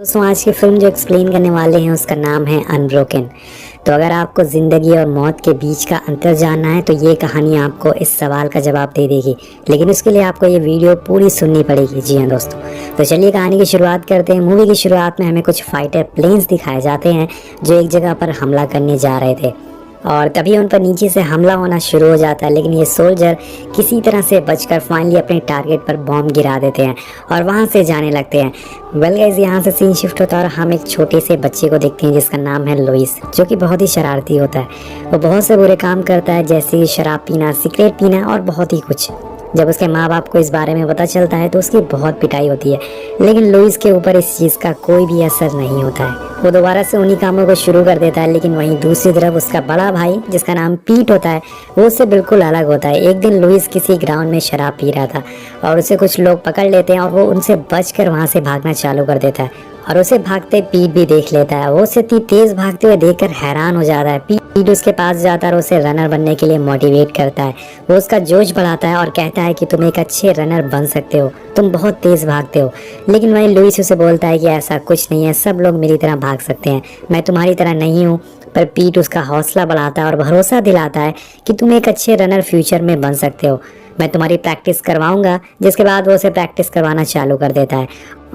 दोस्तों आज की फिल्म जो एक्सप्लेन करने वाले हैं उसका नाम है अनब्रोकन। तो अगर आपको ज़िंदगी और मौत के बीच का अंतर जानना है तो ये कहानी आपको इस सवाल का जवाब दे देगी, लेकिन उसके लिए आपको ये वीडियो पूरी सुननी पड़ेगी। जी हाँ दोस्तों, तो चलिए कहानी की शुरुआत करते हैं। मूवी की शुरुआत में हमें कुछ फाइटर प्लेन्स दिखाए जाते हैं जो एक जगह पर हमला करने जा रहे थे और तभी उन पर नीचे से हमला होना शुरू हो जाता है, लेकिन ये सोल्जर किसी तरह से बचकर फाइनली अपने टारगेट पर बॉम्ब गिरा देते हैं और वहाँ से जाने लगते हैं। वेल गाइस, यहाँ से सीन शिफ्ट होता है और हम एक छोटे से बच्चे को देखते हैं जिसका नाम है लुइस, जो कि बहुत ही शरारती होता है। वो बहुत से बुरे काम करता है जैसे शराब पीना, सिगरेट पीना और बहुत ही कुछ। जब उसके माँ बाप को इस बारे में पता चलता है तो उसकी बहुत पिटाई होती है, लेकिन लुइस के ऊपर इस चीज़ का कोई भी असर नहीं होता है। वो दोबारा से उन्हीं कामों को शुरू कर देता है, लेकिन वहीं दूसरी तरफ उसका बड़ा भाई जिसका नाम पीट होता है वो उससे बिल्कुल अलग होता है। एक दिन लुइस किसी ग्राउंड में शराब पी रहा था और उसे कुछ लोग पकड़ लेते हैं और वो उनसे बचकर वहाँ से भागना चालू कर देता है और उसे भागते पीट भी देख लेता है। वो उसे इतनी तेज भागते हुए देखकर हैरान हो जाता है। पीट उसके पास जाता है और उसे रनर बनने के लिए मोटिवेट करता है। वो उसका जोश बढ़ाता है और कहता है कि तुम एक अच्छे रनर बन सकते हो, तुम बहुत तेज भागते हो। लेकिन वहीं लुइस उसे बोलता है कि ऐसा कुछ नहीं है, सब लोग मेरी तरह भाग सकते हैं, मैं तुम्हारी तरह नहीं हूँ। पर पीट उसका हौसला बढ़ाता है और भरोसा दिलाता है कि तुम एक अच्छे रनर फ्यूचर में बन सकते हो, मैं तुम्हारी प्रैक्टिस करवाऊंगा। जिसके बाद वो उसे प्रैक्टिस करवाना चालू कर देता है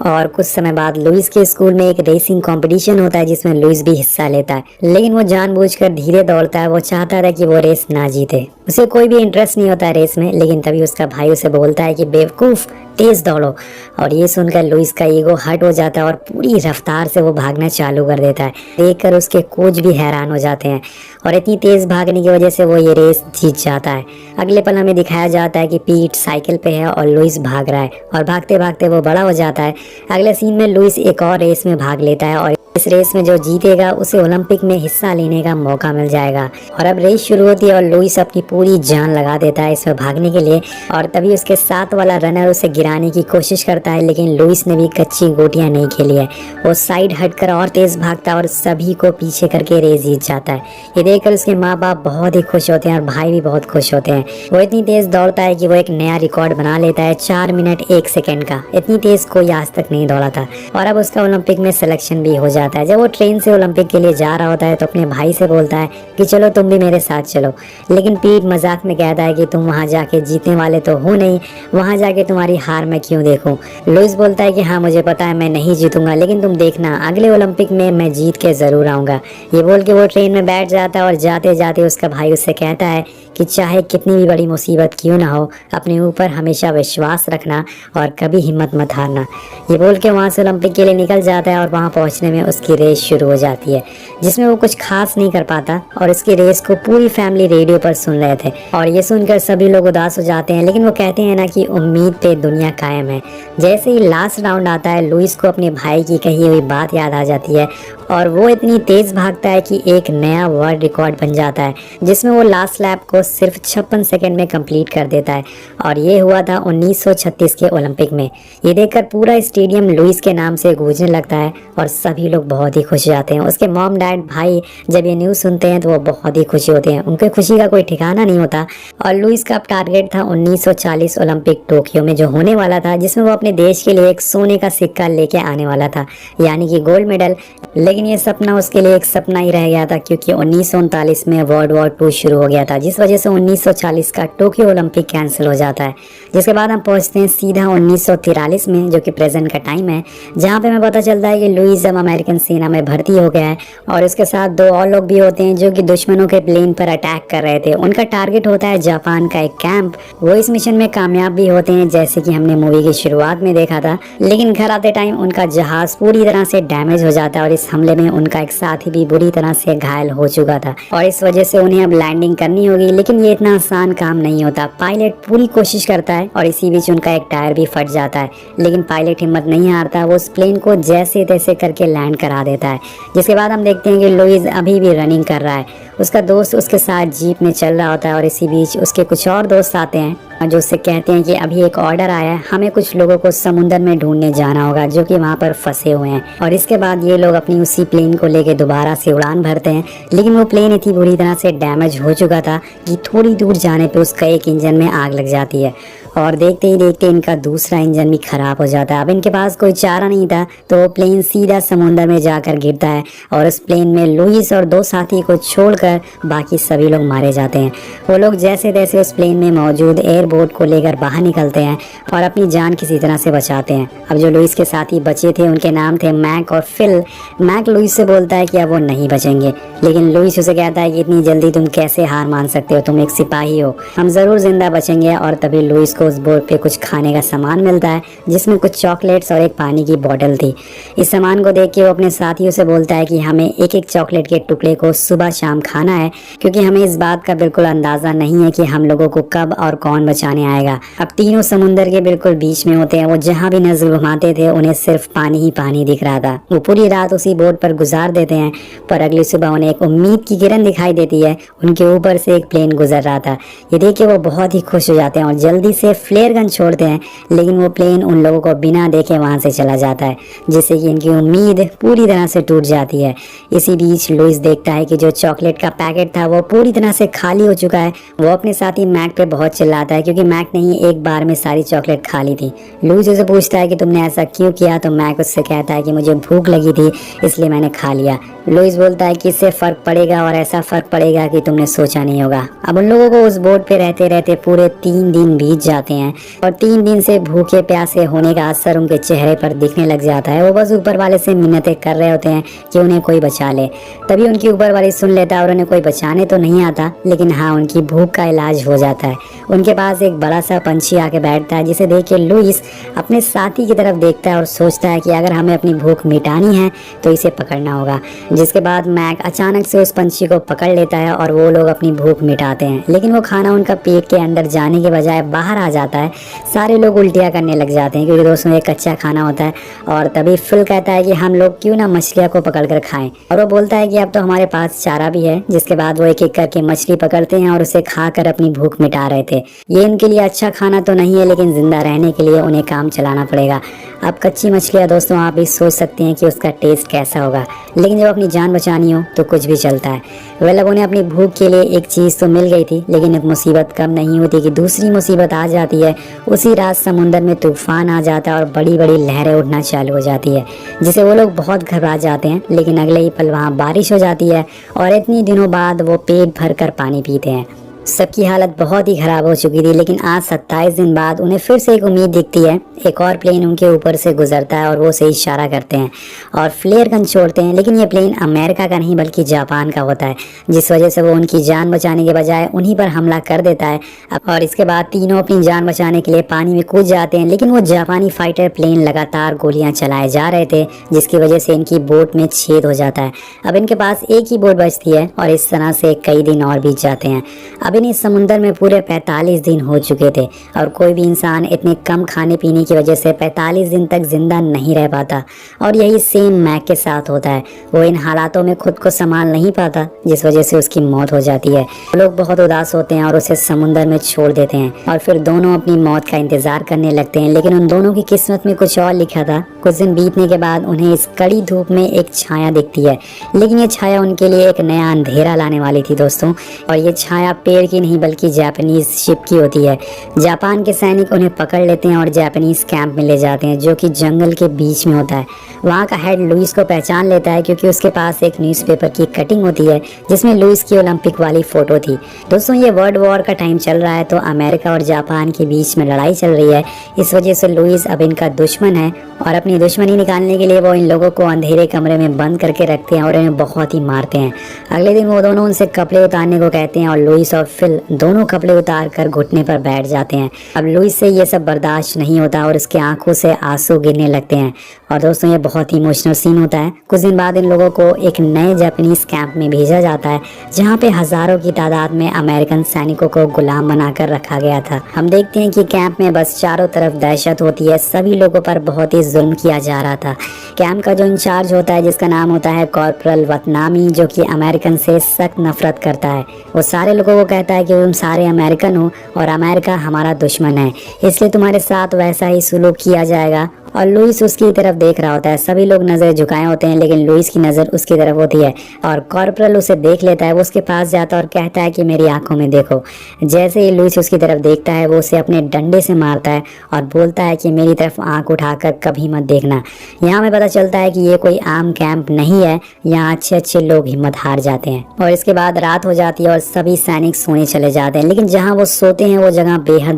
और कुछ समय बाद लुइस के स्कूल में एक रेसिंग कंपटीशन होता है जिसमें लुइस भी हिस्सा लेता है, लेकिन वो जानबूझकर धीरे दौड़ता है। वो चाहता था कि वो रेस ना जीते, उसे कोई भी इंटरेस्ट नहीं होता है रेस में। लेकिन तभी उसका भाई उसे बोलता है कि बेवकूफ़, तेज दौड़ो। और ये सुनकर लुइस का ईगो हर्ट हो जाता है और पूरी रफ्तार से वो भागना चालू कर देता है। देखकर उसके कोच भी हैरान हो जाते हैं और इतनी तेज भागने की वजह से वो ये रेस जीत जाता है। अगले पल हमें दिखाया जाता है कि पीट साइकिल पे है और लुइस भाग रहा है और भागते भागते वो बड़ा हो जाता है। अगले सीन में लुइस एक और रेस में भाग लेता है और इस रेस में जो जीतेगा उसे ओलंपिक में हिस्सा लेने का मौका मिल जाएगा। और अब रेस शुरू होती है और लुइस अपनी पूरी जान लगा देता है इसमें भागने के लिए और तभी उसके साथ वाला रनर उसे गिराने की कोशिश करता है, लेकिन लुइस ने भी कच्ची गोटियां नहीं खेली है। वो साइड हटकर और तेज भागता है और सभी को पीछे करके रेस जीत जाता है। ये देखकर उसके माँ बाप बहुत ही खुश होते हैं और भाई भी बहुत खुश होते हैं। वो इतनी तेज दौड़ता है कि वो एक नया रिकॉर्ड बना लेता है, 4 मिनट 1 सेकेंड का। इतनी तेज कोई आज तक नहीं दौड़ा था और अब उसका ओलंपिक में सिलेक्शन भी हो जाता है। जब वो ट्रेन से ओलंपिक के लिए जा रहा होता है तो अपने भाई से बोलता है कि चलो तुम भी मेरे साथ चलो, लेकिन पीट मजाक में कहता है कि तुम वहां जाके जीतने वाले तो हो नहीं, वहां जाके तुम्हारी हार मैं क्यों देखूं। लुइस बोलता है कि हाँ मुझे पता है मैं नहीं जीतूंगा, लेकिन तुम देखना अगले ओलंपिक में मैं जीत के जरूर आऊंगा। ये बोल के वो ट्रेन में बैठ जाता है और जाते जाते उसका भाई उससे कहता है कि चाहे कितनी भी बड़ी मुसीबत क्यों ना हो, अपने ऊपर हमेशा विश्वास रखना और कभी हिम्मत मत हारना। ये बोल के वहाँ से ओलंपिक के लिए निकल जाता है और वहाँ पहुँचने में उसकी रेस शुरू हो जाती है जिसमें वो कुछ खास नहीं कर पाता और इसकी रेस को पूरी फैमिली रेडियो पर सुन रहे थे और ये सुनकर सभी लोग उदास हो जाते हैं। लेकिन वो कहते हैं ना कि उम्मीद पे दुनिया कायम है। जैसे ही लास्ट राउंड आता है लुइस को अपने भाई की कही हुई बात याद आ जाती है और वो इतनी तेज भागता है कि एक नया वर्ल्ड रिकॉर्ड बन जाता है जिसमें वो लास्ट लैप को सिर्फ 56 सेकंड में कंप्लीट कर देता है और ये हुआ था 1936 के ओलंपिक में। ये देखकर पूरा स्टेडियम लुइस के नाम से गूंजने लगता है और सभी लोग बहुत ही खुश जाते हैं। उसके मॉम डैड भाई जब ये न्यूज़ सुनते हैं तो वो बहुत ही खुशी होते हैं, उनके खुशी का कोई ठिकाना नहीं होता। और लुइस का टारगेट था 1940 ओलंपिक टोक्यो में जो होने वाला था, जिसमें वो अपने देश के लिए एक सोने का सिक्का लेके आने वाला था, यानी कि गोल्ड मेडल। लेकिन ये सपना उसके लिए एक सपना ही रह गया था क्योंकि 1939 में वर्ल्ड वॉर 2 शुरू हो गया था, जिस वजह से 1940 का टोक्यो ओलंपिक कैंसिल हो जाता है। जिसके बाद हम पहुंचते हैं सीधा 1943 में, जो कि प्रेजेंट का टाइम है, जहां पे हमें पता चलता है कि लुइस अब अमेरिकन सेना में भर्ती हो गया है और उसके साथ 2 और लोग भी होते हैं जो कि दुश्मनों के प्लेन पर अटैक कर रहे थे। उनका टारगेट होता है जापान का एक कैंप। वो इस मिशन में कामयाब भी होते हैं जैसे कि हमने मूवी की शुरुआत में देखा था, लेकिन घर आते टाइम उनका जहाज पूरी तरह से डैमेज हो जाता है और इस हमले में उनका एक साथी भी बुरी तरह से घायल हो चुका था और इस वजह से उन्हें अब लैंडिंग करनी होगी। लेकिन ये इतना आसान काम नहीं होता। पायलट पूरी कोशिश करता है और इसी बीच उनका एक टायर भी फट जाता है, लेकिन पायलट हिम्मत नहीं हारता, वो उस प्लेन को जैसे तैसे करके लैंड करा देता है। जिसके बाद हम देखते हैं कि लुइस अभी भी रनिंग कर रहा है। उसका दोस्त उसके साथ जीप में चल रहा होता है और इसी बीच उसके कुछ और दोस्त आते हैं जो उससे कहते हैं कि अभी एक ऑर्डर आया है, हमें कुछ लोगों को समुद्र में ढूंढने जाना होगा जो कि वहाँ पर फंसे हुए हैं। और इसके बाद ये लोग अपनी उसी प्लेन को लेके दोबारा से उड़ान भरते हैं, लेकिन वो प्लेन इतनी बुरी तरह से डैमेज हो चुका था कि थोड़ी दूर जाने पे उसका एक इंजन में आग लग जाती है और देखते ही देखते इनका दूसरा इंजन भी खराब हो जाता है। अब इनके पास कोई चारा नहीं था तो वो प्लेन सीधा समुद्र में जाकर गिरता है और उस प्लेन में लुइस और 2 साथी को छोड़कर बाकी सभी लोग मारे जाते हैं। वो लोग जैसे तैसे उस प्लेन में मौजूद एयरबोट को लेकर बाहर निकलते हैं और अपनी जान किसी तरह से बचाते हैं। अब जो लुइस के साथी बचे थे उनके नाम थे मैक और फिल। मैक लुइस से बोलता है कि अब वो नहीं बचेंगे, लेकिन लुइस उसे कहता है कि इतनी जल्दी तुम कैसे हार मान सकते हो, तुम एक सिपाही हो, हम जरूर जिंदा बचेंगे। और तभी लुइस को उस बोट पे कुछ खाने का सामान मिलता है जिसमें कुछ चॉकलेट्स और एक पानी की बोतल थी। इस सामान को देख के वो अपने साथियों से बोलता है कि हमें एक एक चॉकलेट के टुकड़े को सुबह शाम खाना है, क्योंकि हमें इस बात का बिल्कुल अंदाजा नहीं है कि हम लोगों को कब और कौन बचाने आएगा। अब तीनों समुंदर के बिल्कुल बीच में होते हैं। वो जहाँ भी नजर घुमाते थे उन्हें सिर्फ पानी ही पानी दिख रहा था। वो पूरी रात उसी बोट पर गुजार देते हैं, पर अगली सुबह उन्हें एक उम्मीद की किरण दिखाई देती है। उनके ऊपर से एक प्लेन गुजर रहा था। ये देख के वो बहुत ही खुश हो जाते हैं और जल्दी से फ्लेयर गन छोड़ते हैं, लेकिन वो प्लेन उन लोगों को बिना देखे वहां से चला जाता है, जिससे कि इनकी उम्मीद पूरी तरह से टूट जाती है। इसी बीच लुइस देखता है कि जो चॉकलेट का पैकेट था वो पूरी तरह से खाली हो चुका है। वो अपने साथी मैक पे बहुत चिल्लाता है, क्योंकि मैक ने ही एक बार में सारी चॉकलेट खा ली थी। लुइस उसे पूछता है कि तुमने ऐसा क्यों किया, तो मैक उससे कहता है कि मुझे भूख लगी थी इसलिए मैंने खा लिया। लुइस बोलता है कि इससे फर्क पड़ेगा और ऐसा फर्क पड़ेगा कि तुमने सोचा नहीं होगा। अब उन लोगों को उस बोट पे रहते रहते पूरे 3 दिन बीत जाते हैं और 3 दिन से भूखे प्यासे होने का असर उनके चेहरे पर दिखने लग जाता है। वो बस ऊपर वाले से मिन्नतें कर रहे होते हैं कि उन्हें कोई बचा ले। तभी उनकी ऊपर वाली सुन लेता है और उन्हें कोई बचाने तो नहीं आता, लेकिन हाँ उनकी भूख का इलाज हो जाता है। उनके पास एक बड़ा सा पंछी आके बैठता है, जिसे देख के लुइस अपने साथी की तरफ देखता है और सोचता है कि अगर हमें अपनी भूख मिटानी है तो इसे पकड़ना होगा। जिसके बाद मैक अचानक से उस पंछी को पकड़ लेता है और वो लोग अपनी भूख मिटाते हैं, लेकिन वो खाना उनका पेट के अंदर जाने के बजाय बाहर आ जाता है। सारे लोग उल्टियाँ करने लग जाते हैं, क्योंकि दोस्तों ये कच्चा खाना होता है। और तभी फिल कहता है कि हम लोग क्यों ना मछलियाँ को पकड़ कर खाएं, और वो बोलता है कि अब तो हमारे पास चारा भी है। जिसके बाद वो एक एक करके मछली पकड़ते हैं और उसे खाकर अपनी भूख मिटा रहे थे। ये इनके लिए अच्छा खाना तो नहीं है, लेकिन जिंदा रहने के लिए उन्हें काम चलाना पड़ेगा। अब कच्ची मछलियाँ दोस्तों आप भी सोच सकते हैं कि उसका टेस्ट कैसा होगा, लेकिन जब अपनी जान बचानी हो तो कुछ भी चलता है। वे लोगों ने अपनी भूख के लिए एक चीज़ तो मिल गई थी, लेकिन एक मुसीबत कम नहीं होती कि दूसरी मुसीबत आ जाती है। उसी रात समुंदर में तूफान आ जाता है और बड़ी बड़ी लहरें उठना चालू हो जाती है, जिसे वो लोग बहुत घबरा जाते हैं। लेकिन अगले ही पल वहाँ बारिश हो जाती है और इतनी दिनों बाद वो पेट भर कर पानी पीते हैं। सबकी हालत बहुत ही खराब हो चुकी थी, लेकिन आज 27 दिन बाद उन्हें फिर से एक उम्मीद दिखती है। एक और प्लेन उनके ऊपर से गुजरता है और वो उसे इशारा करते हैं और फ्लेयर गन छोड़ते हैं, लेकिन ये प्लेन अमेरिका का नहीं बल्कि जापान का होता है, जिस वजह से वो उनकी जान बचाने के बजाय उन्हीं पर हमला कर देता है। और इसके बाद तीनों अपनी जान बचाने के लिए पानी में कूद जाते हैं, लेकिन वो जापानी फाइटर प्लेन लगातार गोलियां चलाए जा रहे थे, जिसकी वजह से इनकी बोट में छेद हो जाता है। अब इनके पास एक ही बोट बचती है और इस तरह से कई दिन और बीत जाते हैं। अब इस समुंदर में पूरे 45 दिन हो चुके थे और कोई भी इंसान इतने कम खाने पीने की वजह से 45 दिन तक जिंदा नहीं रह पाता। और यही सेम मैक के साथ होता है। वो इन हालातों में खुद को संभाल नहीं पाता, जिस वजह से उसकी मौत हो जाती है। लोग बहुत उदास होते हैं और उसे समुंदर में छोड़ देते हैं और फिर दोनों अपनी मौत का इंतजार करने लगते हैं। लेकिन उन दोनों की किस्मत में कुछ और लिखा था। कुछ दिन बीतने के बाद उन्हें इस कड़ी धूप में एक छाया दिखती है, लेकिन ये छाया उनके लिए एक नया अंधेरा लाने वाली थी दोस्तों। और ये छाया पेड़ की नहीं बल्कि जापानीज शिप की होती है। जापान के सैनिक उन्हें पकड़ लेते हैं और जापानीज कैंप में ले जाते हैं, जो कि जंगल के बीच में होता है। वहाँ का हेड लुइस को पहचान लेता है, क्योंकि उसके पास एक न्यूज़पेपर की कटिंग होती है जिसमें लुइस की ओलंपिक वाली फोटो थी। दोस्तों ये वर्ल्ड वॉर का टाइम चल रहा है, तो अमेरिका और जापान के बीच में लड़ाई चल रही है। इस वजह से लुइस अब इनका दुश्मन है और अपनी दुश्मनी निकालने के लिए वो इन लोगों को अंधेरे कमरे में बंद करके रखते हैं और इन्हें बहुत ही मारते हैं। अगले दिन वो दोनों उनसे कपड़े उतारने को कहते हैं और लुइस और फिल दोनों कपड़े उतार कर घुटने पर बैठ जाते हैं। अब लुइस से ये सब बर्दाश्त नहीं होता और उसकी आंखों से आंसू गिरने लगते हैं। और दोस्तों ये बहुत ही इमोशनल सीन होता है। कुछ दिन बाद इन लोगों को एक नए जापानीज कैंप में भेजा जाता है, जहाँ पे हजारों की तादाद में अमेरिकन सैनिकों को गुलाम बनाकर रखा गया था। हम देखते हैं कि कैंप में बस चारों तरफ दहशत होती है। सभी लोगों पर बहुत ही जुल्म किया जा रहा था। कैंप का जो इंचार्ज होता है, जिसका नाम होता है कॉर्पोरल वतनामी, जो कि अमेरिकन से सख्त नफरत करता है, वो सारे लोगों को कहता है कि तुम सारे अमेरिकन हो और अमेरिका हमारा दुश्मन है, इसलिए तुम्हारे साथ वैसा ही सुलूक किया जाएगा और लुइस उसकी तरफ देख रहा होता है। सभी लोग नजर झुकाए होते हैं लेकिन लुइस की नजर उसकी तरफ होती है और कॉर्पोरल उसे देख लेता है। वो उसके पास जाता है और कहता है कि मेरी आंखों में देखो। जैसे ही लुइस उसकी तरफ देखता है वो उसे अपने डंडे से मारता है और बोलता है कि मेरी तरफ आंख उठाकर कभी मत देखना। यहाँ हमें पता चलता है कि ये कोई आम कैंप नहीं है, यहाँ अच्छे अच्छे लोग हिम्मत हार जाते हैं। और इसके बाद रात हो जाती है और सभी सैनिक सोने चले जाते हैं, लेकिन जहाँ वो सोते हैं वो जगह बेहद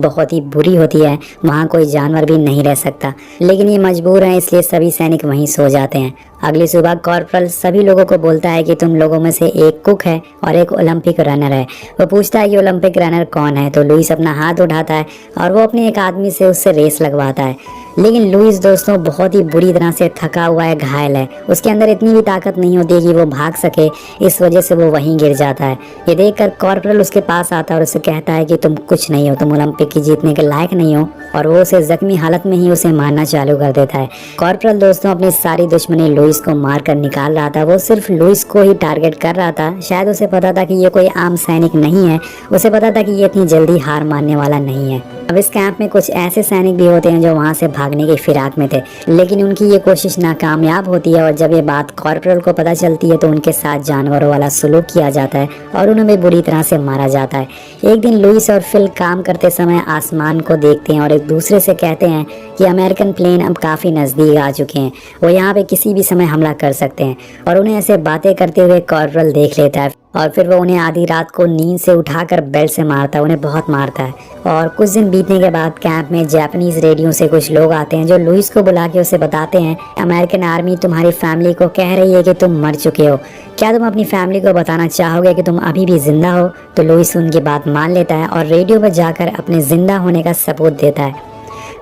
बहुत ही बुरी होती है। वहाँ कोई जानवर भी नहीं रह सकता, लेकिन ये मजबूर हैं इसलिए सभी सैनिक वहीं सो जाते हैं। अगली सुबह कॉर्पोरल सभी लोगों को बोलता है कि तुम लोगों में से एक कुक है और एक ओलंपिक रनर है। वो पूछता है कि ओलंपिक रनर कौन है, तो लुइस अपना हाथ उठाता है और वो अपने एक आदमी से उससे रेस लगवाता है। लेकिन लुइस दोस्तों बहुत ही बुरी तरह से थका हुआ है, घायल है। उसके अंदर इतनी भी ताकत नहीं होती कि वो भाग सके, इस वजह से वो वहीं गिर जाता है। ये देखकर कॉर्पोरल उसके पास आता है और उसे कहता है कि तुम कुछ नहीं हो, तुम ओलंपिक की जीतने के लायक नहीं हो, और वो उसे जख्मी हालत में ही उसे मारना चालू कर देता है। कॉर्पोरल दोस्तों अपनी सारी दुश्मनी लुइस को मार कर निकाल रहा था। वो सिर्फ लुइस को ही टारगेट कर रहा था। शायद उसे पता था कि ये कोई आम सैनिक नहीं है, उसे पता था कि ये इतनी जल्दी हार मानने वाला नहीं है। अब इस कैंप में कुछ ऐसे सैनिक भी होते हैं जो वहां से भागने की फिराक में थे, लेकिन उनकी ये कोशिश नाकामयाब होती है और जब ये बात कॉर्पोरल को पता चलती है तो उनके साथ जानवरों वाला सलूक किया जाता है और उन्हें भी बुरी तरह से मारा जाता है। एक दिन लुइस और फिल काम करते समय आसमान को देखते हैं और एक दूसरे से कहते हैं कि अमेरिकन प्लेन अब काफी नजदीक आ चुके हैं, वो यहाँ पे किसी भी समय हमला कर सकते हैं। और उन्हें ऐसे बातें करते हुए कॉर्पोरल देख लेता है और फिर वो उन्हें आधी रात को नींद से उठाकर बेल्ट से मारता है, उन्हें बहुत मारता है। और कुछ दिन बीतने के बाद कैंप में जापानीज रेडियो से कुछ लोग आते हैं जो लुइस को बुला के उसे बताते हैं अमेरिकन आर्मी तुम्हारी फैमिली को कह रही है कि तुम मर चुके हो, क्या तुम अपनी फैमिली को बताना चाहोगे कि तुम अभी भी जिंदा हो। तो लुइस उनकी बात मान लेता है और रेडियो पर जाकर अपने जिंदा होने का सबूत देता है।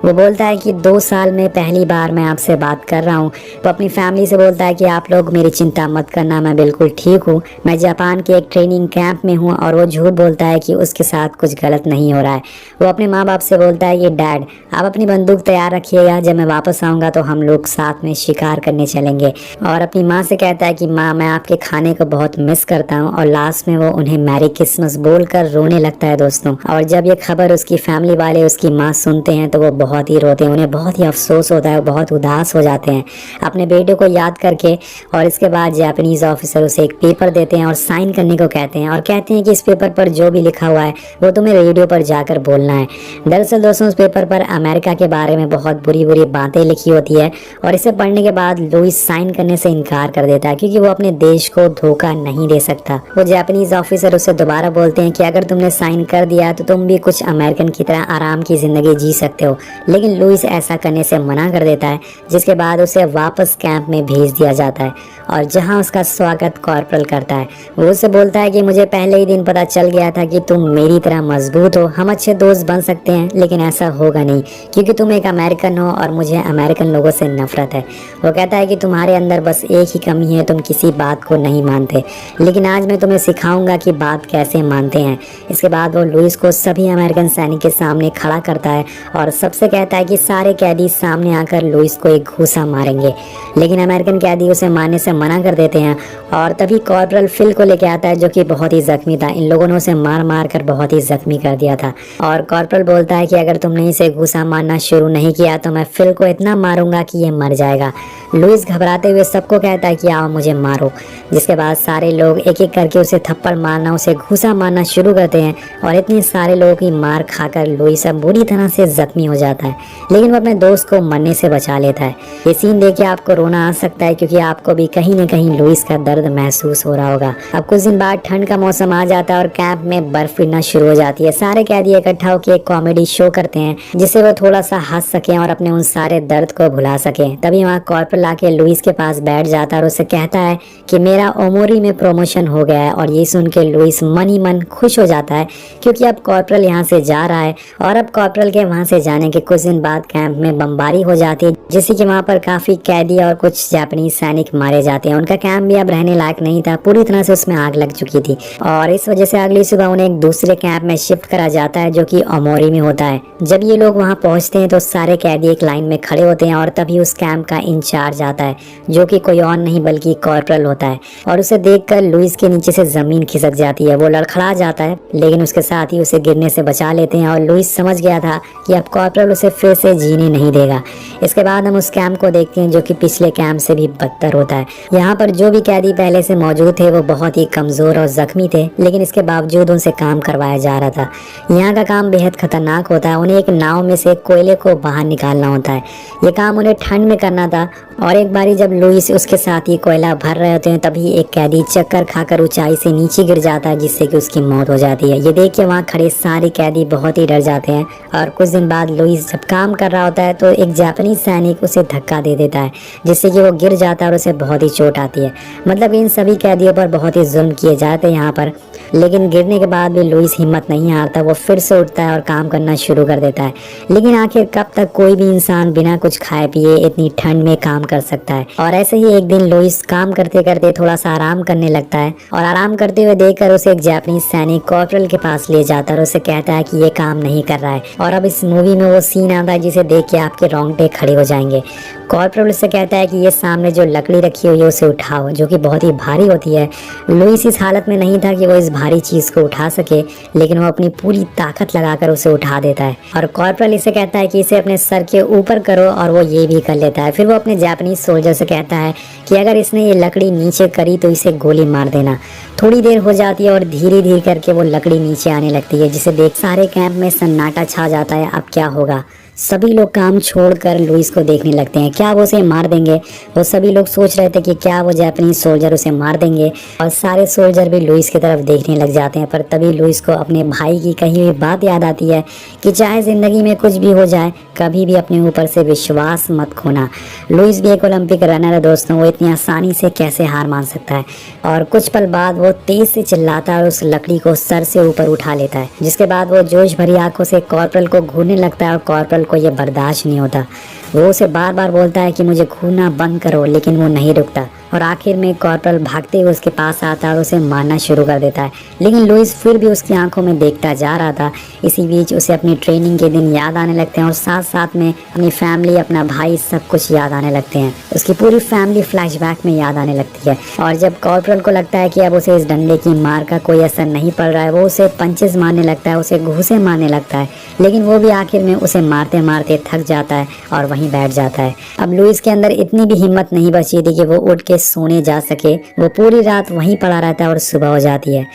वो बोलता है कि 2 साल में पहली बार मैं आपसे बात कर रहा हूँ। वो अपनी फैमिली से बोलता है कि आप लोग मेरी चिंता मत करना, मैं बिल्कुल ठीक हूँ, मैं जापान के एक ट्रेनिंग कैंप में हूँ। और वो झूठ बोलता है कि उसके साथ कुछ गलत नहीं हो रहा है। वो अपने माँ बाप से बोलता है कि डैड आप अपनी बंदूक तैयार रखिएगा, जब मैं वापस आऊँगा तो हम लोग साथ में शिकार करने चलेंगे। और अपनी माँ से कहता है कि माँ मैं आपके खाने को बहुत मिस करता हूँ। और लास्ट में वो उन्हें मैरी क्रिसमस बोलकर रोने लगता है दोस्तों। और जब ये खबर उसकी फैमिली वाले उसकी माँ सुनते हैं तो वो बहुत ही रोते हैं, उन्हें बहुत ही अफसोस होता है, बहुत उदास हो जाते हैं अपने बेटे को याद करके। और इसके बाद जापानीज ऑफिसर उसे एक पेपर देते हैं और साइन करने को कहते हैं और कहते हैं कि इस पेपर पर जो भी लिखा हुआ है वो तुम्हें रेडियो पर जाकर बोलना है। दरअसल दोस्तों उस पेपर पर अमेरिका के बारे में बहुत बुरी बुरी बातें लिखी होती है और इसे पढ़ने के बाद लुइस साइन करने से इनकार कर देता है क्योंकि वो अपने देश को धोखा नहीं दे सकता। वो जापानीज ऑफिसर उसे दोबारा बोलते हैं कि अगर तुमने साइन कर दिया तो तुम भी कुछ अमेरिकन की तरह आराम की जिंदगी जी सकते हो, लेकिन लुइस ऐसा करने से मना कर देता है, जिसके बाद उसे वापस कैंप में भेज दिया जाता है और जहां उसका स्वागत कॉर्पोरल करता है। वो उसे बोलता है कि मुझे पहले ही दिन पता चल गया था कि तुम मेरी तरह मजबूत हो, हम अच्छे दोस्त बन सकते हैं, लेकिन ऐसा होगा नहीं क्योंकि तुम एक अमेरिकन हो और मुझे अमेरिकन लोगों से नफरत है। वो कहता है कि तुम्हारे अंदर बस एक ही कमी है, तुम किसी बात को नहीं मानते, लेकिन आज मैं तुम्हें सिखाऊंगा कि बात कैसे मानते हैं। इसके बाद वो लुइस को सभी अमेरिकन सैनिक के सामने खड़ा करता है और सबसे कहता है कि सारे कैदी सामने आकर लुइस को एक घूसा मारेंगे, लेकिन अमेरिकन कैदी उसे मारने से मना कर देते हैं। और तभी कॉर्पोरल फिल को लेके आता है जो कि बहुत ही जख्मी था, इन लोगों ने उसे मार मार कर बहुत ही जख्मी कर दिया था। और कॉर्पोरल बोलता है कि अगर तुमने इसे घूसा मारना शुरू नहीं किया तो मैं फिल को इतना मारूंगा कि ये मर जाएगा। लुइस घबराते हुए सबको कहता है कि आओ मुझे मारो, जिसके बाद सारे लोग एक एक करके उसे थप्पड़ मारना, उसे घूसा मारना शुरू करते हैं और इतने सारे लोगों की मार खाकर लुइस अब बुरी तरह से जख्मी हो जाता है, लेकिन वो अपने दोस्त को मरने से बचा लेता है। ये सीन देख के आपको रोना आ सकता है क्योंकि आपको भी कहीं न कहीं लुइस का दर्द महसूस हो रहा होगा। अब कुछ दिन बाद ठंड का मौसम आ जाता है और कैंप में बर्फ गिरना शुरू हो जाती है। सारे कैदी इकट्ठा होकर एक कॉमेडी शो करते हैं जिससे वो थोड़ा सा हंस सके और अपने उन सारे दर्द को भुला सके। तभी वहाँ कॉर्पोरल आके लुइस के पास बैठ जाता है और उसे कहता है कि मेरा ओमोरी में प्रमोशन हो गया है। और ये सुन के लुइस मन ही मन खुश हो जाता है क्योंकि अब कॉर्पोरल यहाँ से जा रहा है। और अब कॉर्पोरल के वहाँ से जाने के कुछ दिन बाद कैंप में बमबारी हो जाती है जिससे कि वहाँ पर काफी कैदी और कुछ जापानीज सैनिक मारे जाते हैं। उनका कैंप भी अब रहने लायक नहीं था, पूरी तरह से उसमें आग लग चुकी थी और इस वजह से अगली सुबह उन्हें एक दूसरे कैंप में शिफ्ट करा जाता है जो कि ओमोरी में होता है। जब ये लोग वहाँ पहुँचते हैं तो सारे कैदी एक लाइन में खड़े होते हैं और तभी उस कैंप का इंचार्ज आता है जो कि कोई और नहीं बल्कि कॉर्पोरल होता है। और उसे देखकर लुइस के नीचे से जमीन खिसक जाती है, वो लड़खड़ा जाता है, लेकिन उसके साथ ही उसे गिरने से बचा लेते हैं। और लुइस समझ गया था कि अब कॉर्पोरल उसे फिर से जीने नहीं देगा। इसके बाद हम उस कैंप को देखते हैं जो कि पिछले कैंप से भी बदतर होता है। यहाँ पर जो भी कैदी पहले से मौजूद थे वो बहुत ही कमज़ोर और ज़ख्मी थे, लेकिन इसके बावजूद उनसे काम करवाया जा रहा था। यहाँ का काम बेहद खतरनाक होता है। उन्हें एक नाव में से कोयले को बाहर निकालना होता है। ये काम उन्हें ठंड में करना था और एक बारी जब लुइस उसके साथ ही कोयला भर रहे होते हैं तभी एक कैदी चक्कर खाकर ऊंचाई से नीचे गिर जाता है, जिससे कि उसकी मौत हो जाती है। ये देख के वहाँ खड़े सारे कैदी बहुत ही डर जाते हैं और कुछ दिन बाद लुइस जब काम कर रहा होता है तो एक जापानीज सैनिक उसे धक्का दे देता है, जिससे कि वो गिर जाता है और उसे बहुत ही चोट आती है। मतलब इन सभी कैदियों पर बहुत ही जुल्म किए जाते हैं यहाँ पर, लेकिन गिरने के बाद भी लुइस हिम्मत नहीं हारता। वो फिर से उठता है और काम करना शुरू कर देता है। लेकिन आखिर कब तक कोई भी इंसान बिना कुछ खाए पिए इतनी ठंड में काम कर सकता है। और ऐसे ही एक दिन लुइस काम करते करते थोड़ा सा आराम करने लगता है और आराम करते हुए देखकर उसे एक जापानीज सैनिक कॉर्पोरल के पास ले जाता है और उसे कहता है कि ये काम नहीं कर रहा है। और अब इस मूवी में वो सीन आता है जिसे देख के आपके रोंगटे खड़े हो जाएंगे। कॉर्पोरल उससे कहता है कि ये सामने जो लकड़ी रखी हुई है उसे उठाओ, जो कि बहुत ही भारी होती है। लुइस इस हालत में नहीं था कि वो इस भारी चीज को उठा सके, लेकिन वो अपनी पूरी ताकत लगाकर उसे उठा देता है। और कॉर्पोरल इसे कहता है कि इसे अपने सर के ऊपर करो और वो ये भी कर लेता है। फिर वो अपने जापानीज सोल्जर से कहता है कि अगर इसने ये लकड़ी नीचे करी तो इसे गोली मार देना। थोड़ी देर हो जाती है और धीरे धीरे करके वो लकड़ी नीचे आने लगती है, जिसे देख सारे कैंप में सन्नाटा छा जाता है। अब क्या होगा? सभी लोग काम छोड़कर लुइस को देखने लगते हैं। क्या वो उसे मार देंगे? वो सभी लोग सोच रहे थे कि क्या वो जापानीज सोल्जर उसे मार देंगे और सारे सोल्जर भी लुइस की तरफ देखने लग जाते हैं। पर तभी लुइस को अपने भाई की कही हुई बात याद आती है कि चाहे जिंदगी में कुछ भी हो जाए, कभी भी अपने ऊपर से विश्वास मत खोना। लुइस भी एक ओलंपिक रनर है दोस्तों, वो इतनी आसानी से कैसे हार मान सकता है। और कुछ पल बाद वो तेज से चिल्लाता है और उस लकड़ी को सर से ऊपर उठा लेता है, जिसके बाद वो जोश भरी आंखों से कॉर्पोरल को घूरने लगता है और कॉर्पोरल को ये बर्दाश्त नहीं होता। वो उसे बार बार बोलता है कि मुझे घूरना बंद करो, लेकिन वो नहीं रुकता और आखिर में कॉर्पोरल भागते हुए उसके पास आता है और उसे मारना शुरू कर देता है। लेकिन लुइस फिर भी उसकी आंखों में देखता जा रहा था। इसी बीच उसे अपनी ट्रेनिंग के दिन याद आने लगते हैं और साथ साथ में अपनी फैमिली, अपना भाई, सब कुछ याद आने लगते हैं। उसकी पूरी फैमिली फ्लैशबैक में याद आने लगती है। और जब कॉर्पोरल को लगता है कि अब उसे इस डंडे की मार का कोई असर नहीं पड़ रहा है, वो उसे पंचेस मारने लगता है, उसे घूंसे मारने लगता है। लेकिन वो भी आखिर में उसे मारते मारते थक जाता है और वहीं बैठ जाता है। अब लुइस के अंदर इतनी भी हिम्मत नहीं बची थी कि वो उठ के सोने जा सके। वो पूरी रात वहीं पड़ा रहता है और सुबह हो जाती है।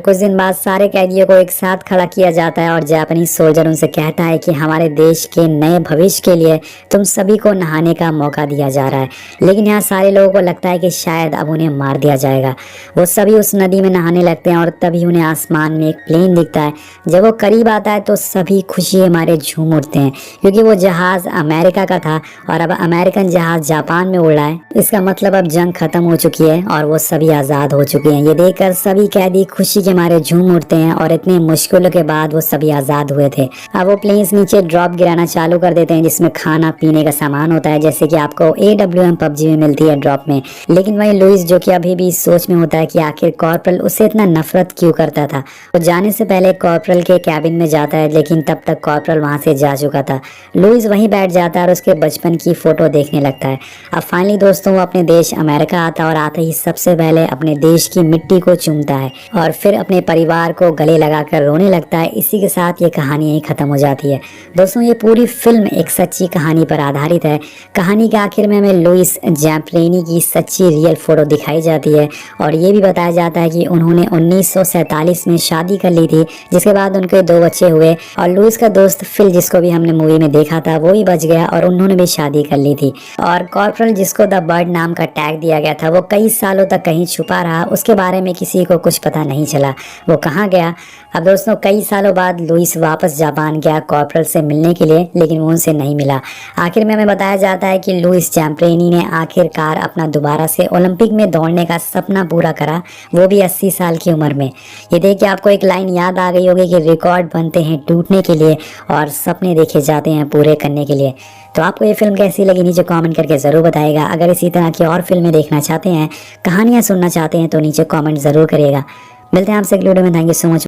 कुछ दिन बाद सारे कैदियों को एक साथ खड़ा किया जाता है और जापानीज सोल्जर उनसे कहता है कि हमारे देश के नए भविष्य के लिए तुम सभी को नहाने का मौका दिया जा रहा है। लेकिन यहाँ सारे लोगों को लगता है कि शायद अब उन्हें मार दिया जाएगा। वो सभी उस नदी में नहाने लगते हैं और तभी उन्हें आसमान में एक प्लेन दिखता है। जब वो करीब आता है तो सभी खुशी हमारे झूम उठते हैं, क्योंकि वो जहाज अमेरिका का था और अब अमेरिकन जहाज जापान में उड़ रहा है। इसका मतलब अब जंग खत्म हो चुकी है और वो सभी आजाद हो चुके हैं। ये देखकर सभी कैदी खुशी के मारे झूम उठते हैं और इतने मुश्किलों के बाद वो सभी आजाद हुए थे। अब वो प्लेन्स नीचे ड्रॉप गिराना चालू कर देते हैं, जिसमें खाना पीने का सामान होता है, जैसे कि आपको AWM PUBG में मिलती है ड्रॉप में। लेकिन वही लुइस, जो कि अभी भी इस सोच में होता है कि आखिर कॉर्पोरल उससे इतना नफरत क्यों करता था, वो जाने से पहले कॉर्पोरल के कैबिन में जाता है, लेकिन तब तक कॉर्पोरल वहां से जा चुका था। लुइस वहीं बैठ जाता है और उसके बचपन की फोटो देखने लगता है। अब फाइनली दोस्तों वो अपने देश अमेरिका आता है और आते ही सबसे पहले अपने देश की मिट्टी को चूमता है और फिर अपने परिवार को गले लगाकर रोने लगता है। इसी के साथ ये कहानी यहीं खत्म हो जाती है। दोस्तों ये पूरी फिल्म एक सच्ची कहानी पर आधारित है। कहानी के आखिर में हमें लुइस जैम्परेनी की सच्ची रियल फोटो दिखाई जाती है और ये भी बताया जाता है कि उन्होंने 1947 में शादी कर ली थी, जिसके बाद उनके 2 बच्चे हुए और लुइस का दोस्त फिल, जिसको भी हमने मूवी में देखा था, वो भी बच गया और उन्होंने भी शादी कर ली थी। और कॉर्पोरल, जिसको द बर्ड नाम का टैग दिया गया था, वो कई सालों तक कहीं छुपा रहा। उसके बारे में किसी को कुछ पता नहीं चला वो कहाँ गया। अब दोस्तों कई सालों बाद लुइस वापस जापान गया कॉर्पोरल से मिलने के लिए, लेकिन वो उनसे नहीं मिला। आखिर में हमें बताया जाता है कि लुइस जैम्परेनी ने आखिरकार अपना दोबारा से ओलंपिक में दौड़ने का सपना पूरा करा, वो भी 80 साल की उम्र में। ये देख के आपको एक लाइन याद आ गई होगी कि रिकॉर्ड बनते हैं टूटने के लिए और सपने देखे जाते हैं पूरे करने के लिए। तो आपको ये फिल्म कैसी लगी नीचे कमेंट करके ज़रूर बताइएगा। अगर इसी तरह की और फिल्में देखना चाहते हैं, कहानियाँ सुनना चाहते हैं, तो नीचे कमेंट ज़रूर करिएगा। मिलते हैं आपसे अगले वीडियो में। Thank you so much.